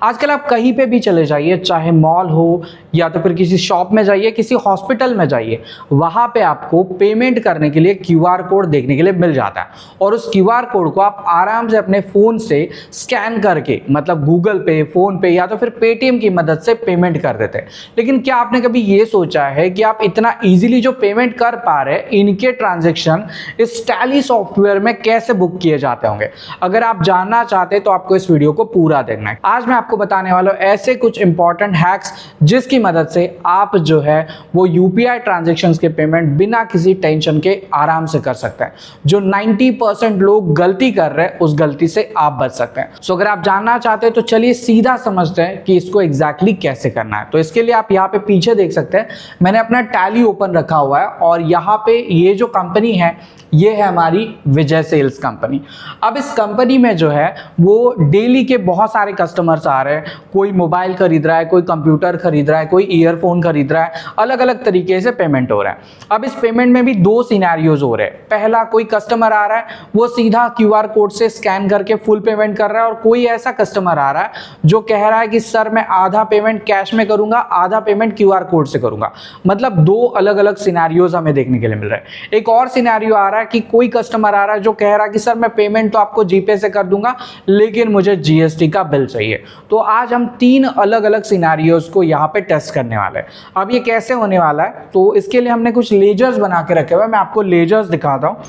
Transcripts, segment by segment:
आजकल आप कहीं पे भी चले जाइए, चाहे मॉल हो या तो फिर किसी शॉप में जाइए, किसी हॉस्पिटल में जाइए, वहाँ पे आपको पेमेंट करने के लिए क्यूआर कोड देखने के लिए मिल जाता है और उस क्यूआर कोड को आप आराम से अपने फ़ोन से स्कैन करके, मतलब गूगल पे, फ़ोन पे या तो फिर पेटीएम की मदद से पेमेंट कर देते हैं। लेकिन क्या आपने कभी ये सोचा है कि आप इतना ईजिली जो पेमेंट कर पा रहे हैं, इनके ट्रांजेक्शन इस टैली सॉफ्टवेयर में कैसे बुक किए जाते होंगे? अगर आप जानना चाहते हैं तो आपको इस वीडियो को पूरा देखना है। आज मैं आपको बताने वाला हूं ऐसे कुछ इंपॉर्टेंट हैक्स जिसकी मदद से आप जो है वो यूपीआई ट्रांजैक्शंस के पेमेंट बिना किसी टेंशन के आराम से कर सकते हैं। जो 90% लोग गलती कर रहे हैं उस गलती से आप बच सकते हैं। सो अगर आप जानना चाहते हैं तो चलिए सीधा समझते हैं कि इसको एग्जैक्टली कैसे करना है। तो इसके लिए आप यहाँ पे पीछे देख सकते हैं, मैंने अपना टैली ओपन रखा हुआ है और यहाँ पे ये जो कंपनी है ये है हमारी विजय सेल्स कंपनी। अब इस कंपनी में जो है वो डेली के बहुत सारे कस्टमर्स आ रहे हैं। कोई मोबाइल खरीद रहा है, कोई कंप्यूटर खरीद रहा है, कोई ईयरफोन खरीद रहा है, अलग अलग तरीके से पेमेंट हो रहा है। अब इस पेमेंट में भी दो सिनेरियोज हो रहे हैं। पहला, कोई कस्टमर आ रहा है वो सीधा क्यूआर कोड से स्कैन करके फुल पेमेंट कर रहा है, और कोई ऐसा कस्टमर आ रहा है जो कह रहा है कि सर मैं आधा पेमेंट कैश में करूंगा, आधा पेमेंट क्यूआर कोड से करूंगा। मतलब दो अलग अलग सिनेरियोज हमें देखने के लिए मिल रहा है। एक और सिनेरियो आ रहा है कि कोई कस्टमर आ रहा है जो कह रहा है कि सर मैं पेमेंट तो आपको जीपे से कर दूंगा लेकिन मुझे जीएसटी का बिल चाहिए। तो आज हम तीन अलग अलग सिनेरियोज को यहाँ पे टेस्ट करने वाले हैं। अब ये कैसे होने वाला है, तो इसके लिए हमने कुछ लेजर्स बना के रखे हुए हैं। मैं आपको लेजर्स दिखाता हूँ।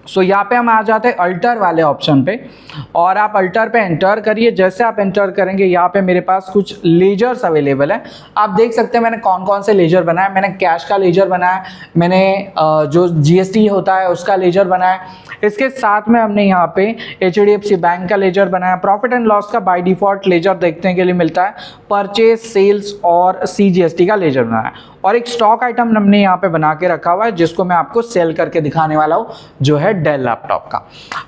सो यहाँ पे हम आ जाते हैं अल्टर वाले ऑप्शन पे, और आप अल्टर पे एंटर करिए। जैसे आप एंटर करेंगे यहाँ पे मेरे पास कुछ लेजर्स अवेलेबल है। आप देख सकते हैं मैंने कौन कौन से लेजर बनाया। मैंने कैश का लेजर बनाया, मैंने जो जीएसटी होता है उसका लेजर बनाया। इसके साथ में हमने यहाँ पे एचडीएफसी बैंक का लेजर बनाया। प्रॉफिट एंड लॉस का बाय डिफॉल्ट लेजर देखने के लिए मिलता है। परचेज, सेल्स और सीजीएसटी का लेजर बनाया, और एक स्टॉक आइटम हमने यहाँ पे बना के रखा हुआ है जिसको मैं आपको सेल करके दिखाने वाला हूँ, जो है डेल लैपटॉप का।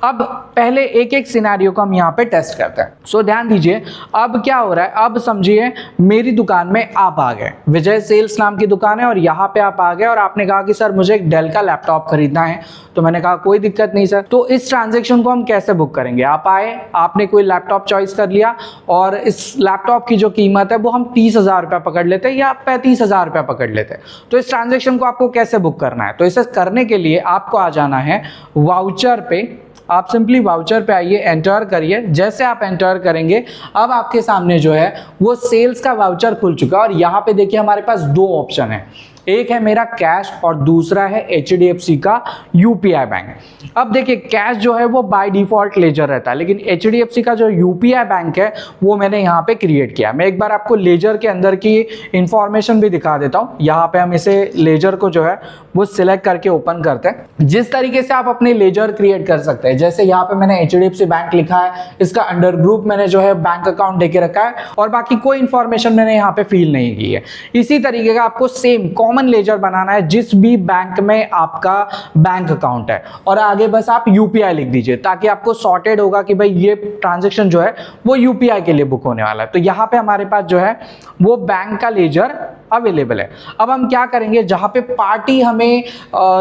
अब पहले एक एक सिनेरियो को हम यहाँ पे टेस्ट करते हैं। सो ध्यान दीजिए, अब क्या हो रहा है। अब समझिए मेरी दुकान में आप आ गए, विजय सेल्स नाम की दुकान है, और यहाँ पे आप आ गए और आपने कहा कि सर मुझे एक डेल का लैपटॉप खरीदना है। तो मैंने कहा कोई दिक्कत नहीं सर। तो इस ट्रांजेक्शन को हम कैसे बुक करेंगे? आप आए, आपने कोई लैपटॉप चॉइस कर लिया, और इस लैपटॉप की जो कीमत है वो हम 30,000 रुपया पकड़ लेते हैं या 35,000 रुपया पकड़ लेते हैं। तो इस ट्रांजैक्शन को आपको कैसे बुक करना है? तो इसे करने के लिए आपको आ जाना है वाउचर पे। आप सिंपली वाउचर पे आइए, एंटर करिए। जैसे आप एंटर करेंगे अब आपके सामने जो है वो सेल्स का वाउचर खुल चुका है, और यहाँ पे देखिए हमारे पास दो ऑप्शन है। एक है मेरा कैश और दूसरा है एचडीएफसी का यूपीआई बैंक। अब देखिए कैश जो है वो बाय डिफॉल्ट लेजर रहता है, लेकिन एचडीएफसी का जो यूपीआई बैंक है वो मैंने यहाँ पे क्रिएट किया। मैं एक बार आपको लेजर के अंदर की इंफॉर्मेशन भी दिखा देता हूँ। यहाँ पे हम इसे लेजर को जो है वो सिलेक्ट करके ओपन करते हैं। जिस तरीके से आप अपने लेजर क्रिएट कर सकते हैं, जैसे यहाँ पे मैंने एचडीएफसी बैंक लिखा है, इसका अंडर ग्रुप मैंने जो है बैंक अकाउंट देके रखा है, और बाकी कोई इंफॉर्मेशन मैंने यहाँ पे फिल नहीं की है। इसी तरीके का आपको सेम कॉमन लेजर बनाना है जिस भी बैंक में आपका बैंक अकाउंट है, और आगे बस आप यूपीआई लिख दीजिए, ताकि आपको सॉर्टेड होगा कि भाई ये ट्रांजैक्शन जो है वो यूपीआई के लिए बुक होने वाला है। तो यहाँ पे हमारे पास जो है वो बैंक का लेजर अवेलेबल है। अब हम क्या करेंगे, जहां पे पार्टी हमें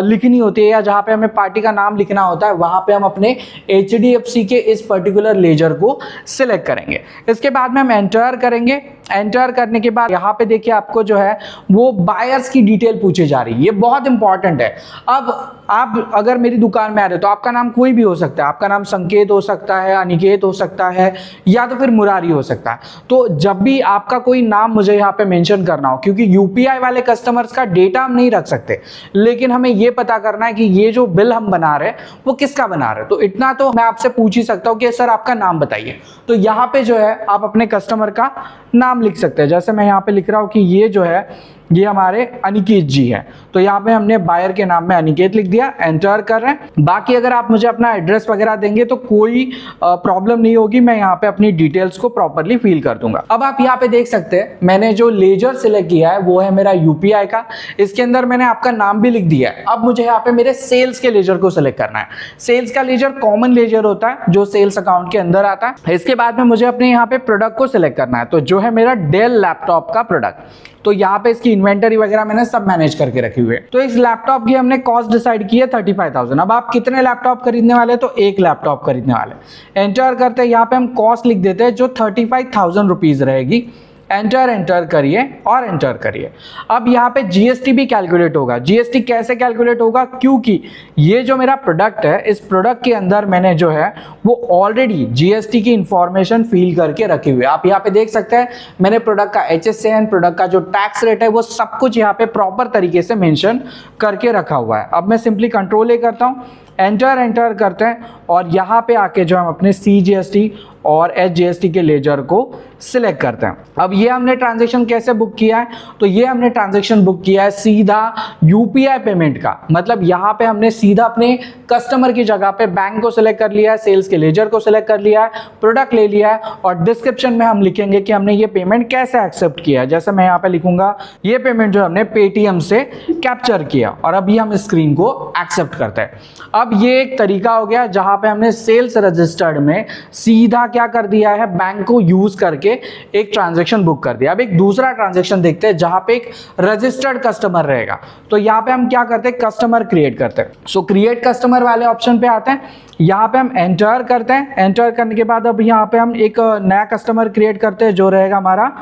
लिखनी होती है या जहां पे हमें पार्टी का नाम लिखना होता है, वहां पे हम अपने एचडीएफसी के इस पर्टिकुलर लेजर को सिलेक्ट करेंगे। इसके बाद में हम एंटर करेंगे। एंटर करने के बाद यहाँ पे देखिए आपको जो है वो बायर्स की डिटेल पूछी जा रही है। ये बहुत इंपॉर्टेंट है। अब आप अगर मेरी दुकान में आ रहे हो तो आपका नाम कोई भी हो सकता है। आपका नाम संकेत हो सकता है, अनिकेत हो सकता है, या तो फिर मुरारी हो सकता है। तो जब भी आपका कोई नाम मुझे यहाँ पे मेंशन करना हो, क्योंकि यूपीआई वाले कस्टमर्स का डेटा हम नहीं रख सकते, लेकिन हमें ये पता करना है कि ये जो बिल हम बना रहे हैं वो किसका बना रहे हैं। तो इतना तो मैं आपसे पूछ ही सकता हूँ कि सर आपका नाम बताइए। तो यहाँ पे जो है आप अपने कस्टमर का नाम लिख सकते हैं। जैसे मैं यहाँ पे लिख रहा हूँ कि ये जो है ये हमारे अनिकेत जी हैं, तो यहाँ पे हमने बायर के नाम में अनिकेत लिख दिया। एंटर कर रहे हैं। बाकी अगर आप मुझे अपना एड्रेस वगैरह देंगे तो कोई प्रॉब्लम नहीं होगी, मैं यहाँ पे अपनी डिटेल्स को प्रॉपरली फिल कर दूंगा। अब आप यहाँ पे देख सकते हैं मैंने जो लेजर सिलेक्ट किया है वो है मेरा यूपीआई का। इसके अंदर मैंने आपका नाम भी लिख दिया है। अब मुझे यहाँ पे मेरे सेल्स के लेजर को सिलेक्ट करना है। सेल्स का लेजर कॉमन लेजर होता है जो सेल्स अकाउंट के अंदर आता है। इसके बाद में मुझे अपने यहाँ पे प्रोडक्ट को सिलेक्ट करना है, तो जो है मेरा डेल लैपटॉप का प्रोडक्ट। तो यहाँ पे इसकी इन्वेंटरी वगैरह मैंने सब मैनेज करके रखी हुई है। तो इस लैपटॉप की हमने कॉस्ट डिसाइड की है 35,000। अब आप कितने लैपटॉप खरीदने वाले, तो एक लैपटॉप खरीदने वाले। एंटर करते हैं, यहाँ पे हम कॉस्ट लिख देते हैं जो 35,000 रुपीज रहेगी। एंटर करिए और एंटर करिए। अब यहाँ पे जीएसटी भी कैलकुलेट होगा। जीएसटी कैसे कैलकुलेट होगा, क्योंकि ये जो मेरा प्रोडक्ट है, इस प्रोडक्ट के अंदर मैंने जो है वो ऑलरेडी जीएसटी की इंफॉर्मेशन फिल करके रखी हुई है। आप यहाँ पे देख सकते हैं मैंने प्रोडक्ट का HSN, प्रोडक्ट का जो टैक्स रेट है वो सब कुछ यहाँ पे प्रॉपर तरीके से मेंशन करके रखा हुआ है। अब मैं सिंपली कंट्रोल ए करता हूँ, एंटर करते हैं और यहाँ पे आके जो हम अपने CGST और HGST के लेजर को सिलेक्ट करते हैं। अब ये हमने ट्रांजैक्शन कैसे बुक किया है, तो ये हमने ट्रांजैक्शन बुक किया है सीधा UPI पेमेंट का। मतलब यहाँ पे हमने सीधा अपने कस्टमर की जगह पे बैंक को सिलेक्ट कर लिया है, सेल्स के लेजर को सिलेक्ट कर लिया है, प्रोडक्ट ले लिया है और डिस्क्रिप्शन में हम लिखेंगे कि हमने ये पेमेंट कैसे एक्सेप्ट किया है। जैसे मैं यहाँ पे लिखूंगा ये पेमेंट जो हमने पेटीएम से कैप्चर किया और अभी हम स्क्रीन को एक्सेप्ट करते हैं। अब ये एक तरीका हो गया जहां पे हमने सेल्स रजिस्टर्ड में सीधा क्या कर दिया है, बैंक को यूज करके एक ट्रांजैक्शन बुक कर दिया। अब एक दूसरा ट्रांजैक्शन देखते हैं जहां पे एक रजिस्टर्ड कस्टमर रहेगा। तो यहाँ पे हम क्या करते हैं, कस्टमर क्रिएट करते हैं। सो क्रिएट कस्टमर वाले ऑप्शन पे आते हैं, यहाँ पे हम एंटर करते हैं। एंटर करने के बाद अब यहाँ पे हम एक नया कस्टमर क्रिएट करते हैं जो रहेगा हमारा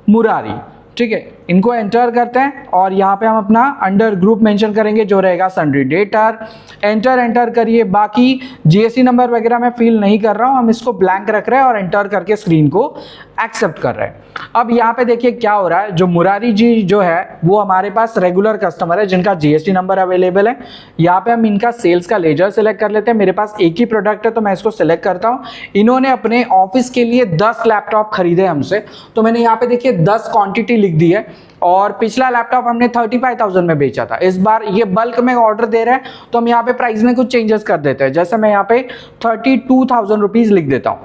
मुरारी। ठीक है, इनको एंटर करते हैं और यहाँ पे हम अपना अंडर ग्रुप मेंशन करेंगे जो रहेगा सन्ड्री डेटर। एंटर करिए। बाकी जीएसटी नंबर वगैरह मैं फिल नहीं कर रहा हूँ, हम इसको ब्लैंक रख रहे हैं और एंटर करके स्क्रीन को एक्सेप्ट कर रहे हैं। अब यहाँ पे देखिए क्या हो रहा है, जो मुरारी जी जो है वो हमारे पास रेगुलर कस्टमर है जिनका जीएसटी नंबर अवेलेबल है। यहाँ पे हम इनका सेल्स का लेजर सेलेक्ट कर लेते हैं। मेरे पास एक ही प्रोडक्ट है तो मैं इसको सेलेक्ट करता हूँ। इन्होंने अपने ऑफिस के लिए 10 लैपटॉप खरीदे हमसे, तो मैंने यहाँ पे देखिए 10 क्वांटिटी लिख दी है और पिछला लैपटॉप हमने 35,000 में बेचा था। इस बार ये बल्क में ऑर्डर दे रहे हैं तो हम यहाँ पे प्राइस में कुछ चेंजेस कर देते हैं। जैसे मैं यहाँ पे 32,000 रुपीज लिख देता हूँ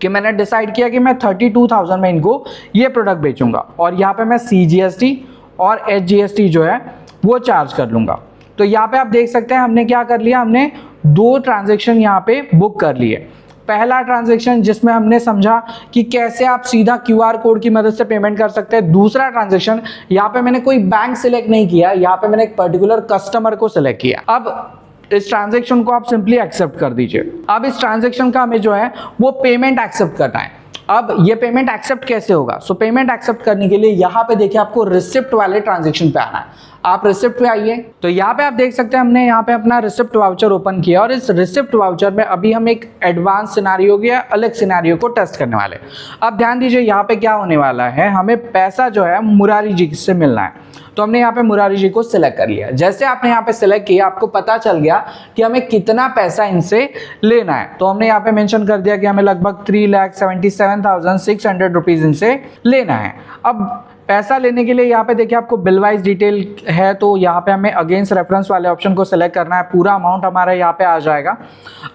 कि मैंने डिसाइड किया कि मैं 32,000 में इनको ये प्रोडक्ट बेचूंगा और यहाँ पे मैं CGST और HGST जो है वो चार्ज कर लूंगा। तो यहाँ पे आप देख सकते हैं हमने क्या कर लिया, हमने 2 ट्रांजेक्शन यहाँ पे बुक कर लिए। पहला ट्रांजैक्शन जिसमें हमने समझा कि कैसे आप सीधा QR कोड की मदद से पेमेंट कर सकते हैं। दूसरा ट्रांजैक्शन, यहाँ पे मैंने कोई बैंक सिलेक्ट नहीं किया, यहाँ पे मैंने एक पर्टिकुलर कस्टमर को सिलेक्ट किया। अब इस ट्रांजैक्शन को आप सिंपली एक्सेप्ट कर दीजिए। अब इस ट्रांजैक्शन का हमें जो है वो पेमेंट एक्सेप्ट करना है। अब ये पेमेंट एक्सेप्ट कैसे होगा, सो पेमेंट एक्सेप्ट करने के लिए यहाँ पे देखिए आपको रिसिप्ट वाले ट्रांजैक्शन पे आना है। आप रिसिप्ट पे आइए, तो यहाँ पे आप देख सकते हैं हमने यहाँ पे अपना रिसिप्ट वाउचर ओपन किया और इस रिसिप्ट वाउचर में अभी हम एक एडवांस सिनेरियो या अलग सिनेरियो को टेस्ट करने वाले। अब ध्यान दीजिए यहाँ पे क्या होने वाला है, हमें पैसा जो है मुरारी जी से मिलना है। तो हमने यहाँ पे मुरारी जी को सिलेक्ट कर लिया। जैसे आपने यहाँ पे सिलेक्ट किया आपको पता चल गया कि हमें कितना पैसा इनसे लेना है। तो हमने यहाँ पे मेंशन कर दिया कि हमें लगभग 3,77,600 रुपीज इनसे लेना है। अब पैसा लेने के लिए यहाँ पे देखिए आपको बिल वाइज डिटेल है, तो यहाँ पे हमें अगेंस्ट रेफरेंस वाले ऑप्शन को सिलेक्ट करना है। पूरा अमाउंट हमारा यहाँ पे आ जाएगा।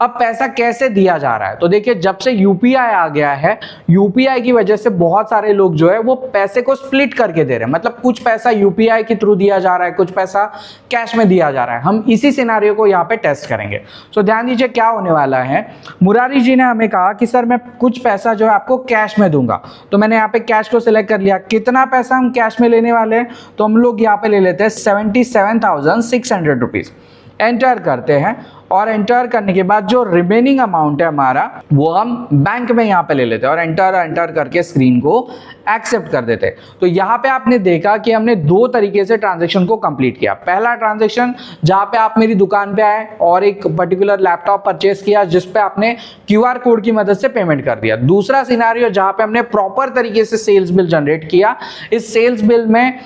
अब पैसा कैसे दिया जा रहा है, तो देखिए जब से UPI आ गया है, UPI की वजह से बहुत सारे लोग जो है वो पैसे को स्प्लिट करके दे रहे हैं। मतलब कुछ पैसा UPI के थ्रू दिया जा रहा है, कुछ पैसा कैश में दिया जा रहा है। हम इसी सिनेरियो को यहाँ पे टेस्ट करेंगे। तो ध्यान दीजिए क्या होने वाला है, मुरारी जी ने हमें कहा कि सर मैं कुछ पैसा जो है आपको कैश में दूंगा। तो मैंने यहाँ पे कैश को सिलेक्ट कर लिया। कितना पैसा हम कैश में लेने वाले हैं, तो हम लोग यहाँ पे ले लेते हैं 77,600 रुपीज। एंटर करते हैं और एंटर करने के बाद जो रिमेनिंग अमाउंट है हमारा वो हम बैंक में यहाँ पे ले लेते हैं और एंटर करके स्क्रीन को एक्सेप्ट कर देते हैं। तो यहाँ पे आपने देखा कि हमने 2 तरीके से ट्रांजैक्शन को कंप्लीट किया। पहला ट्रांजैक्शन जहाँ पे आप मेरी दुकान पे आए और एक पर्टिकुलर लैपटॉप परचेस किया जिस पे आपने QR कोड की मदद से पेमेंट कर दिया। दूसरा सिनेरियो जहाँ पे हमने प्रॉपर तरीके से सेल्स बिल जनरेट किया। इस सेल्स बिल में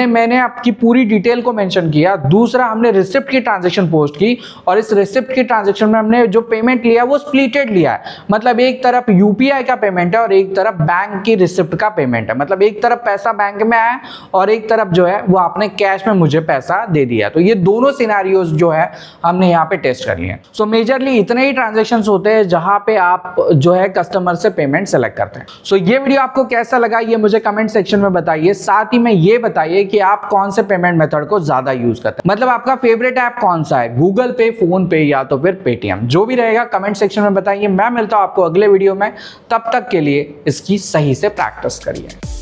मैंने आपकी पूरी डिटेल को मेंशन किया। दूसरा हमने रिसिप्ट की ट्रांजैक्शन पोस्ट की और इस रिसिप्ट की ट्रांजैक्शन में हमने जो पेमेंट लिया वो स्प्लिटेड लिया है। मतलब एक तरफ UPI का पेमेंट है और एक तरफ बैंक की रिसिप्ट का पेमेंट है। मतलब एक तरफ पैसा बैंक में आया और एक तरफ जो है वो आपने कैश में मुझे पैसा दे दिया। तो ये दोनों सिनेरियोज जो है हमने यहाँ पे टेस्ट कर लिए। सो मेजरली इतने ही ट्रांजैक्शंस होते हैं जहां पे आप जो है कस्टमर से पेमेंट सेलेक्ट करते हैं। सो ये वीडियो आपको कैसा लगा ये मुझे कमेंट सेक्शन में बताइए। साथ ही में ये बताइए कि आप कौन से पेमेंट मेथड को ज्यादा यूज करते हैं। मतलब आपका फेवरेट ऐप कौन सा है, गूगल पे, फोन पे या तो फिर पेटीएम। जो भी रहेगा कमेंट सेक्शन में बताइए। मैं मिलता हूं आपको अगले वीडियो में। तब तक के लिए इसकी सही से प्रैक्टिस करिए।